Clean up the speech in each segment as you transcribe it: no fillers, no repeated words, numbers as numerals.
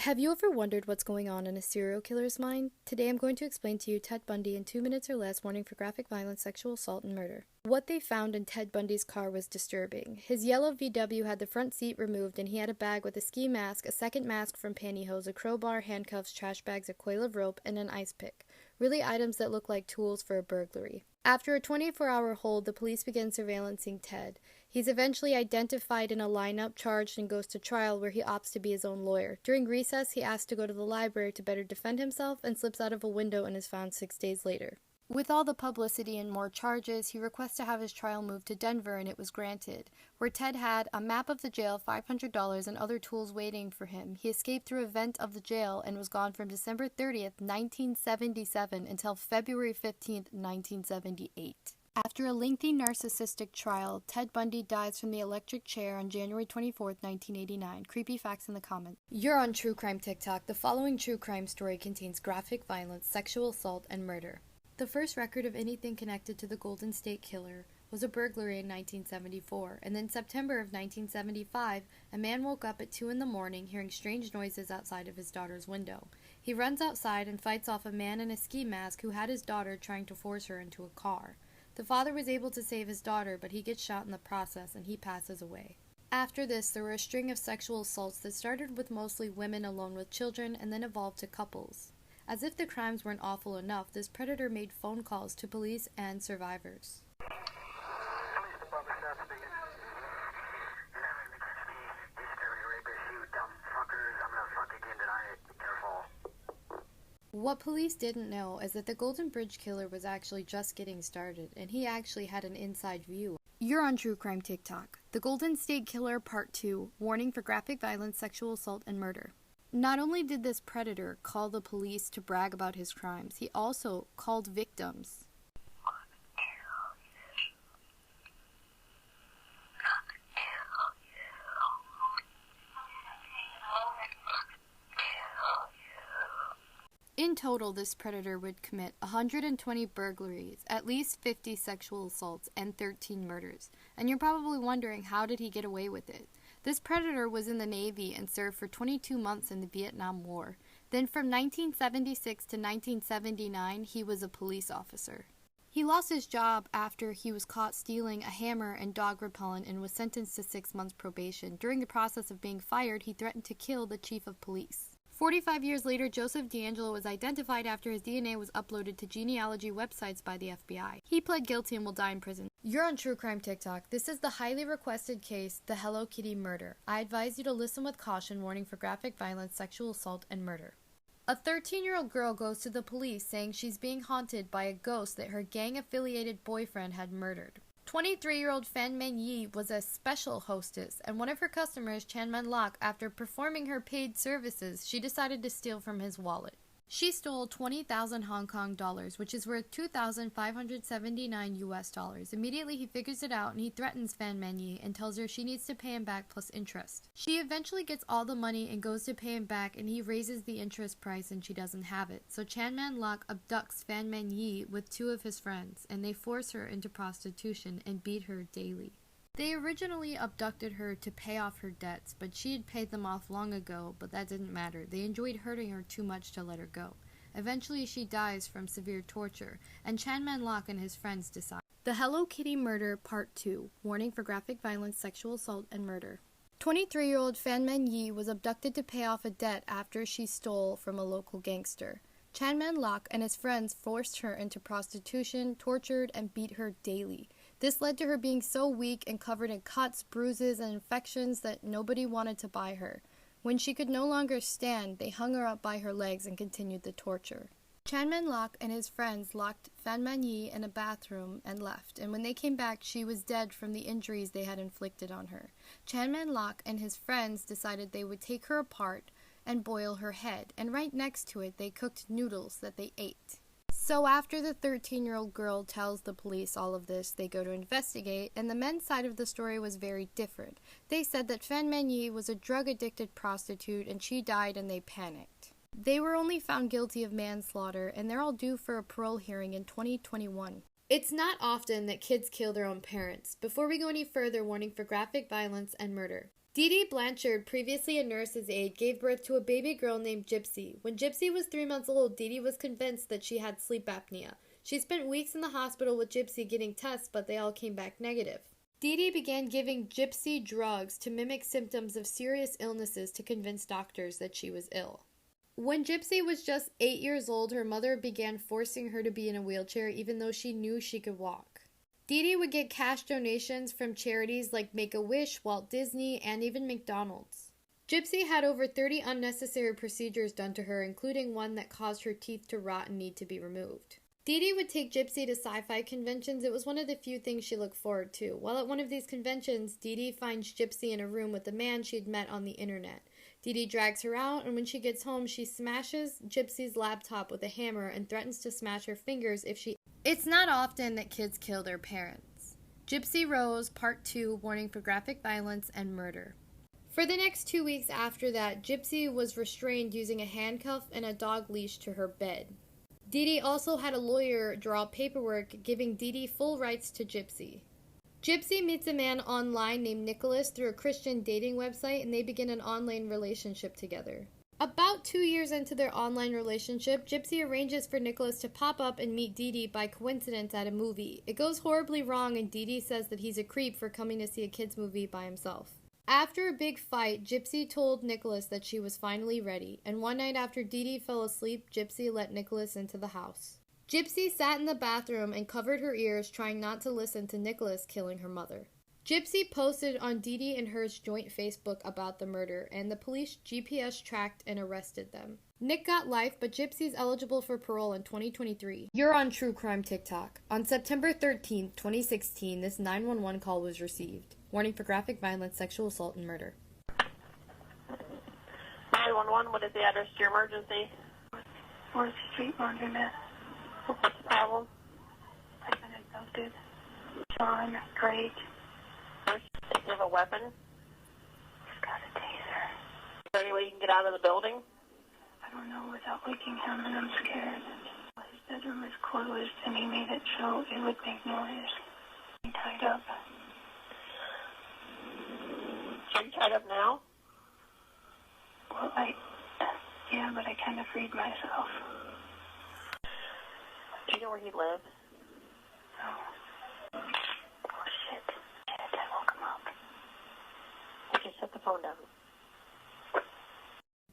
Have you ever wondered what's going on in a serial killer's mind? Today I'm going to explain to you Ted Bundy in 2 minutes or less, warning for graphic violence, sexual assault, and murder. What they found in Ted Bundy's car was disturbing. His yellow VW had the front seat removed, and he had a bag with a ski mask, a second mask from pantyhose, a crowbar, handcuffs, trash bags, a coil of rope, and an ice pick. Really items that look like tools for a burglary. After a 24-hour hold, the police began surveillancing Ted. He's eventually identified in a lineup, charged, and goes to trial where he opts to be his own lawyer. During recess, he asks to go to the library to better defend himself and slips out of a window and is found 6 days later. With all the publicity and more charges, he requests to have his trial moved to Denver, and it was granted, where Ted had a map of the jail, $500, and other tools waiting for him. He escaped through a vent of the jail and was gone from December 30th, 1977 until February 15th, 1978. After a lengthy narcissistic trial, Ted Bundy dies from the electric chair on January 24th, 1989. Creepy facts in the comments. You're on True Crime TikTok. The following true crime story contains graphic violence, sexual assault, and murder. The first record of anything connected to the Golden State Killer was a burglary in 1974, and in September of 1975, a man woke up at 2 in the morning hearing strange noises outside of his daughter's window. He runs outside and fights off a man in a ski mask who had his daughter trying to force her into a car. The father was able to save his daughter, but he gets shot in the process and he passes away. After this, there were a string of sexual assaults that started with mostly women alone with children and then evolved to couples. As if the crimes weren't awful enough, this predator made phone calls to police and survivors. Police department, Sheriff speaking. You stereo rapist, you dumb fuckers. I'm gonna fuck again tonight. Be careful. What police didn't know is that the Golden Bridge Killer was actually just getting started, and he actually had an inside view. You're on True Crime TikTok. The Golden State Killer Part 2, warning for graphic violence, sexual assault, and murder. Not only did this predator call the police to brag about his crimes, he also called victims. In total, this predator would commit 120 burglaries, at least 50 sexual assaults, and 13 murders. And you're probably wondering, how did he get away with it? This predator was in the Navy and served for 22 months in the Vietnam War. Then from 1976 to 1979, he was a police officer. He lost his job after he was caught stealing a hammer and dog repellent and was sentenced to 6 months probation. During the process of being fired, he threatened to kill the chief of police. 45 years later, Joseph D'Angelo was identified after his DNA was uploaded to genealogy websites by the FBI. He pled guilty and will die in prison. You're on True Crime TikTok. This is the highly requested case, the Hello Kitty murder. I advise you to listen with caution, warning for graphic violence, sexual assault, and murder. A 13-year-old girl goes to the police saying she's being haunted by a ghost that her gang-affiliated boyfriend had murdered. 23-year-old Fan Men Yi was a special hostess, and one of her customers, Chan Man Lok, after performing her paid services, she decided to steal from his wallet. She stole 20,000 Hong Kong dollars, which is worth 2,579 US dollars. Immediately, he figures it out and he threatens Fan Man Yi and tells her she needs to pay him back plus interest. She eventually gets all the money and goes to pay him back, and he raises the interest price and she doesn't have it. So Chan Man Lok abducts Fan Man Yi with 2 of his friends, and they force her into prostitution and beat her daily. They originally abducted her to pay off her debts, but she had paid them off long ago, but that didn't matter. They enjoyed hurting her too much to let her go. Eventually, she dies from severe torture, and Chan Man Lok and his friends decide. The Hello Kitty Murder Part 2, warning for graphic violence, sexual assault, and murder. 23-year-old Fan Man Yi was abducted to pay off a debt after she stole from a local gangster. Chan Man Lok and his friends forced her into prostitution, tortured, and beat her daily. This led to her being so weak and covered in cuts, bruises, and infections that nobody wanted to buy her. When she could no longer stand, they hung her up by her legs and continued the torture. Chan Man Lok and his friends locked Fan Man Yi in a bathroom and left, and when they came back, she was dead from the injuries they had inflicted on her. Chan Man Lok and his friends decided they would take her apart and boil her head, and right next to it, they cooked noodles that they ate. So after the 13-year-old girl tells the police all of this, they go to investigate, and the men's side of the story was very different. They said that Fan Man Yi was a drug-addicted prostitute and she died and they panicked. They were only found guilty of manslaughter, and they're all due for a parole hearing in 2021. It's not often that kids kill their own parents. Before we go any further, warning for graphic violence and murder. Dee Dee Blanchard, previously a nurse's aide, gave birth to a baby girl named Gypsy. When Gypsy was 3 months old, Dee Dee was convinced that she had sleep apnea. She spent weeks in the hospital with Gypsy getting tests, but they all came back negative. Dee Dee began giving Gypsy drugs to mimic symptoms of serious illnesses to convince doctors that she was ill. When Gypsy was just 8 years old, her mother began forcing her to be in a wheelchair even though she knew she could walk. Dee Dee would get cash donations from charities like Make-A-Wish, Walt Disney, and even McDonald's. Gypsy had over 30 unnecessary procedures done to her, including one that caused her teeth to rot and need to be removed. Dee Dee would take Gypsy to sci-fi conventions. It was one of the few things she looked forward to. While at one of these conventions, Dee Dee finds Gypsy in a room with a man she'd met on the internet. Dee Dee drags her out, and when she gets home, she smashes Gypsy's laptop with a hammer and threatens to smash her fingers if she... It's not often that kids kill their parents. Gypsy Rose, Part 2, warning for graphic violence and murder. For the next 2 weeks after that, Gypsy was restrained using a handcuff and a dog leash to her bed. Dee Dee also had a lawyer draw paperwork giving Dee Dee full rights to Gypsy. Gypsy meets a man online named Nicholas through a Christian dating website, and they begin an online relationship together. About 2 years into their online relationship, Gypsy arranges for Nicholas to pop up and meet Dee Dee by coincidence at a movie. It goes horribly wrong, and Dee Dee says that he's a creep for coming to see a kid's movie by himself. After a big fight, Gypsy told Nicholas that she was finally ready, and one night after Dee Dee fell asleep, Gypsy let Nicholas into the house. Gypsy sat in the bathroom and covered her ears, trying not to listen to Nicholas killing her mother. Gypsy posted on Dee Dee and her's joint Facebook about the murder, and the police GPS tracked and arrested them. Nick got life, but Gypsy's eligible for parole in 2023. You're on True Crime TikTok. On September 13, 2016, this 911 call was received. Warning for graphic violence, sexual assault, and murder. 911, what is the address to your emergency? 4th Street, Laundromat. What's the problem? I've been abducted. Sean, great. Do you have a weapon? He's got a taser. Is there any way you can get out of the building? I don't know without waking him, and I'm scared. His bedroom is closed, and he made it so it would make noise. I'm tied up. Are you tied up now? Well, yeah, but I kind of freed myself. Do you know where he lives? No. Oh, shit. I woke him up. Okay, set the phone down.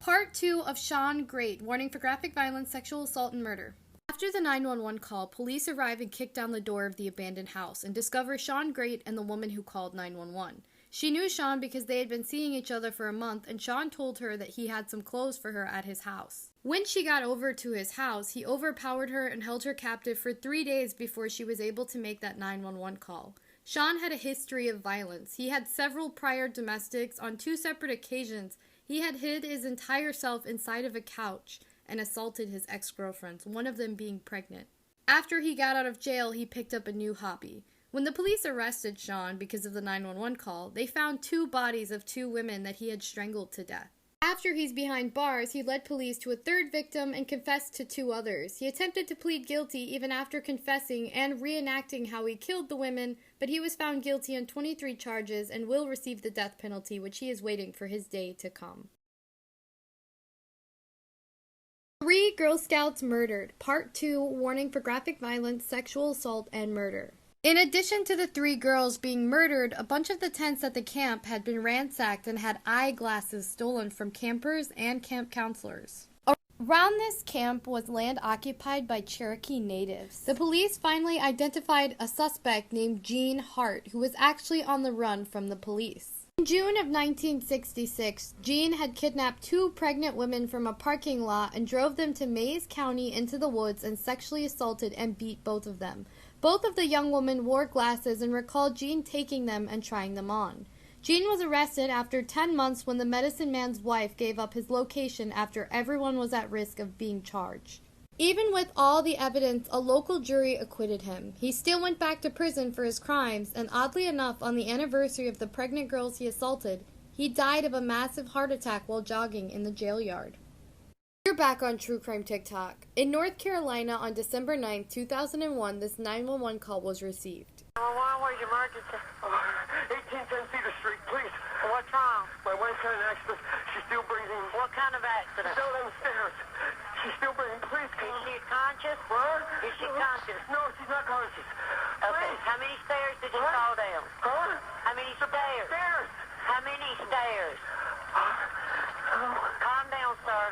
Part 2 of Sean Great, warning for graphic violence, sexual assault, and murder. After the 911 call, police arrive and kick down the door of the abandoned house and discover Sean Great and the woman who called 911. She knew Sean because they had been seeing each other for a month, and Sean told her that he had some clothes for her at his house. When she got over to his house, he overpowered her and held her captive for 3 days before she was able to make that 911 call. Sean had a history of violence. He had several prior domestics. On 2 separate occasions, he had hid his entire self inside of a couch and assaulted his ex-girlfriends, one of them being pregnant. After he got out of jail, he picked up a new hobby. When the police arrested Sean because of the 911 call, they found 2 bodies of 2 women that he had strangled to death. After he's behind bars, he led police to a 3rd victim and confessed to 2 others. He attempted to plead guilty even after confessing and reenacting how he killed the women, but he was found guilty on 23 charges and will receive the death penalty, which he is waiting for his day to come. 3 Girl Scouts murdered. Part 2, warning for graphic violence, sexual assault, and murder. In addition to the 3 girls being murdered, a bunch of the tents at the camp had been ransacked and had eyeglasses stolen from campers and camp counselors. Around this camp was land occupied by Cherokee natives. The police finally identified a suspect named Gene Hart, who was actually on the run from the police. In June of 1966, Gene had kidnapped 2 pregnant women from a parking lot and drove them to Mays County into the woods and sexually assaulted and beat both of them. Both of the young women wore glasses and recalled Gene taking them and trying them on. Gene was arrested after 10 months when the medicine man's wife gave up his location after everyone was at risk of being charged. Even with all the evidence, a local jury acquitted him. He still went back to prison for his crimes, and oddly enough, on the anniversary of the pregnant girls he assaulted, he died of a massive heart attack while jogging in the jail yard. You're back on True Crime TikTok. In North Carolina on December 9, 2001, this 911 call was received. 911, where's your emergency? 1810 Cedar Street, please. What's wrong? My wife had an accident. She's still breathing. What kind of accident? Still downstairs. She's still breathing. Please come. Is she conscious? What? Is she conscious? No, she's not conscious. Okay. Please. How many stairs did you What? fall down? Huh? How many stairs? Stairs. How many stairs? Calm down, sir.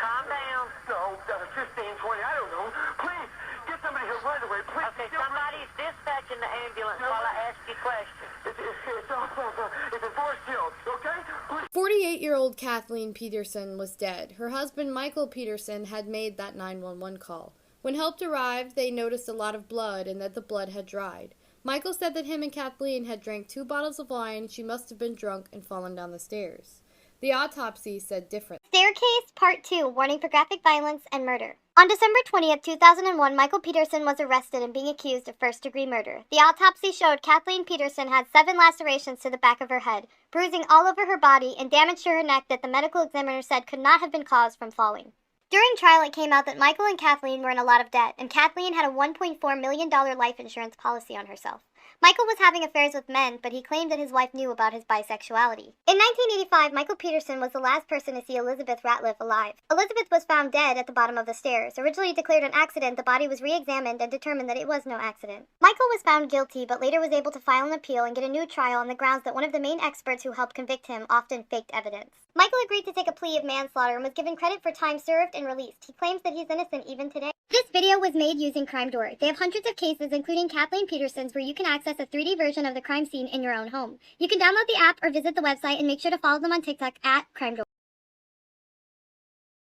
Calm down. No, 15, 20, I don't know. Please, get somebody here right away. Please. Okay, somebody's dispatching the ambulance while I ask you questions. It's a Forest Hills, okay? Please. 48-year-old Kathleen Peterson was dead. Her husband, Michael Peterson, had made that 911 call. When help arrived, they noticed a lot of blood and that the blood had dried. Michael said that him and Kathleen had drank 2 bottles of wine. She must have been drunk and fallen down the stairs. The autopsy said different. Staircase Part 2, Warning for Graphic Violence and Murder. On December 20th, 2001, Michael Peterson was arrested and being accused of first-degree murder. The autopsy showed Kathleen Peterson had 7 lacerations to the back of her head, bruising all over her body, and damage to her neck that the medical examiner said could not have been caused from falling. During trial, it came out that Michael and Kathleen were in a lot of debt, and Kathleen had a $1.4 million life insurance policy on herself. Michael was having affairs with men, but he claimed that his wife knew about his bisexuality. In 1985, Michael Peterson was the last person to see Elizabeth Ratliff alive. Elizabeth was found dead at the bottom of the stairs. Originally declared an accident, the body was re-examined and determined that it was no accident. Michael was found guilty, but later was able to file an appeal and get a new trial on the grounds that one of the main experts who helped convict him often faked evidence. Michael agreed to take a plea of manslaughter and was given credit for time served and released. He claims that he's innocent even today. This video was made using Crime Door. They have hundreds of cases, including Kathleen Peterson's, where you can access a 3D version of the crime scene in your own home. You can download the app or visit the website, and make sure to follow them on TikTok at Crime Door.